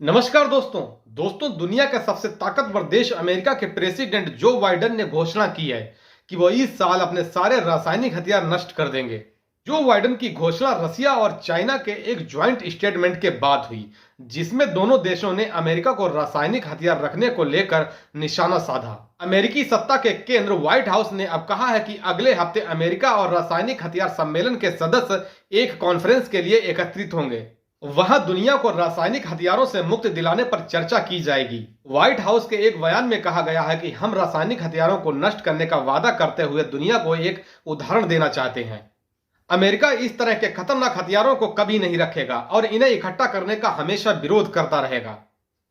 नमस्कार दोस्तों। दुनिया का सबसे ताकतवर देश अमेरिका के प्रेसिडेंट जो बाइडेन ने घोषणा की है कि वो इस साल अपने सारे रासायनिक हथियार नष्ट कर देंगे। जो बाइडेन की घोषणा रसिया और चाइना के एक ज्वाइंट स्टेटमेंट के बाद हुई, जिसमें दोनों देशों ने अमेरिका को रासायनिक हथियार रखने को लेकर निशाना साधा। अमेरिकी सत्ता के केंद्र व्हाइट हाउस ने अब कहा है कि अगले हफ्ते अमेरिका और रासायनिक हथियार सम्मेलन के सदस्य एक कॉन्फ्रेंस के लिए एकत्रित होंगे। वहां दुनिया को रासायनिक हथियारों से मुक्त दिलाने पर चर्चा की जाएगी। व्हाइट हाउस के एक बयान में कहा गया है कि हम रासायनिक हथियारों को नष्ट करने का वादा करते हुए दुनिया को एक उदाहरण देना चाहते हैं। अमेरिका इस तरह के खतरनाक हथियारों को कभी नहीं रखेगा और इन्हें इकट्ठा करने का हमेशा विरोध करता रहेगा।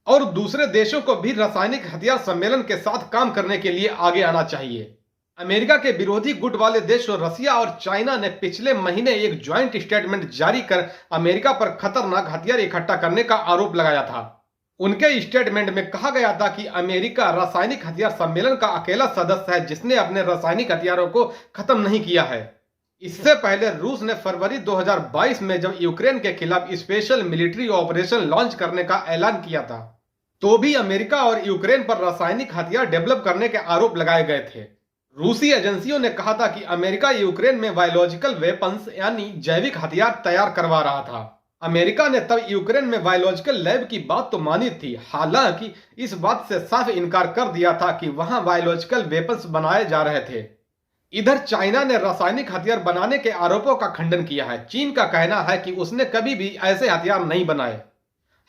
और दूसरे देशों को भी रासायनिक हथियार सम्मेलन के साथ काम करने के लिए आगे आना चाहिए। अमेरिका के विरोधी गुट वाले देशों रसिया और चाइना ने पिछले महीने एक ज्वाइंट स्टेटमेंट जारी कर अमेरिका पर खतरनाक हथियार इकट्ठा करने का आरोप लगाया था। उनके स्टेटमेंट में कहा गया था कि अमेरिका रासायनिक हथियार सम्मेलन का अकेला सदस्य है जिसने अपने रासायनिक हथियारों को खत्म नहीं किया है। इससे पहले रूस ने फरवरी 2022 में जब यूक्रेन के खिलाफ स्पेशल मिलिट्री ऑपरेशन लॉन्च करने का ऐलान किया था, तो भी अमेरिका और यूक्रेन पर रासायनिक हथियार डेवलप करने के आरोप लगाए गए थे। रूसी एजेंसियों ने कहा था कि अमेरिका यूक्रेन में बायोलॉजिकल वेपन्स यानी जैविक हथियार तैयार करवा रहा था। अमेरिका ने तब यूक्रेन में बायोलॉजिकल लैब की बात तो मानी थी, हालांकि इस बात से साफ इनकार कर दिया था कि वहां बायोलॉजिकल वेपन्स बनाए जा रहे थे। इधर चाइना ने रासायनिक हथियार बनाने के आरोपों का खंडन किया है। चीन का कहना है कि उसने कभी भी ऐसे हथियार नहीं बनाए।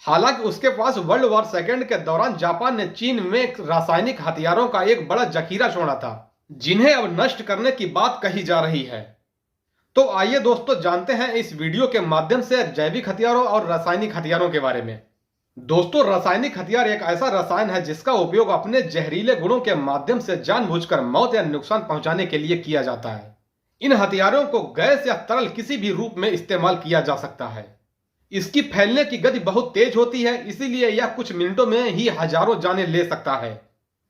हालांकि उसके पास वर्ल्ड वॉर सेकेंड के दौरान जापान ने चीन में रासायनिक हथियारों का एक बड़ा जखीरा छोड़ा था, जिन्हें अब नष्ट करने की बात कही जा रही है। तो आइए दोस्तों जानते हैं इस वीडियो के माध्यम से जैविक हथियारों और रासायनिक हथियारों के बारे में। दोस्तों, रासायनिक हथियार एक ऐसा रसायन है जिसका उपयोग अपने जहरीले गुणों के माध्यम से जानबूझकर मौत या नुकसान पहुंचाने के लिए किया जाता है। इन हथियारों को गैस या तरल किसी भी रूप में इस्तेमाल किया जा सकता है। इसकी फैलने की गति बहुत तेज होती है, इसीलिए यह कुछ मिनटों में ही हजारों जानें ले सकता है।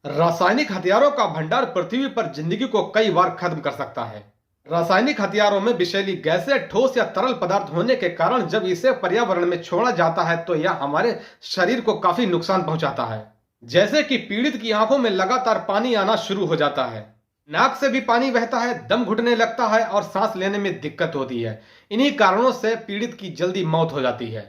रासायनिक हथियारों का भंडार पृथ्वी पर जिंदगी को कई बार खत्म कर सकता है। रासायनिक हथियारों में विषैली गैसें, ठोस या तरल पदार्थ होने के कारण जब इसे पर्यावरण में छोड़ा जाता है तो यह हमारे शरीर को काफी नुकसान पहुंचाता है। जैसे कि पीड़ित की आंखों में लगातार पानी आना शुरू हो जाता है, नाक से भी पानी बहता है, दम घुटने लगता है और सांस लेने में दिक्कत होती है। इन्हीं कारणों से पीड़ित की जल्दी मौत हो जाती है।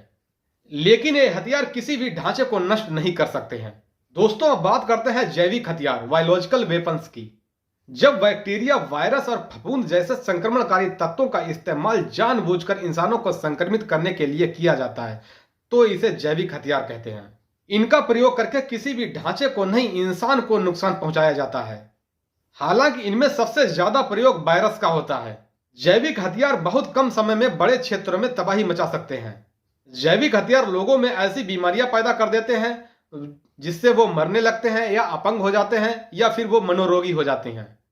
लेकिन ये हथियार किसी भी ढांचे को नष्ट नहीं कर सकते हैं। दोस्तों, अब बात करते हैं जैविक हथियार बायोलॉजिकल वेपन्स की। जब बैक्टीरिया, वायरस और फफूंद जैसे संक्रमणकारी तत्वों का इस्तेमाल जानबूझकर इंसानों को संक्रमित करने के लिए किया जाता है तो इसे जैविक हथियार कहते हैं। इनका प्रयोग करके किसी भी ढांचे को नहीं, इंसान को नुकसान पहुंचाया जाता है। हालांकि इनमें सबसे ज्यादा प्रयोग वायरस का होता है। जैविक हथियार बहुत कम समय में बड़े क्षेत्रों में तबाही मचा सकते हैं। जैविक हथियार लोगों में ऐसी बीमारियां पैदा कर देते हैं जिससे वो मरने लगते हैं या अपंग हो जाते हैं या फिर वो मनोरोगी हो जाते हैं।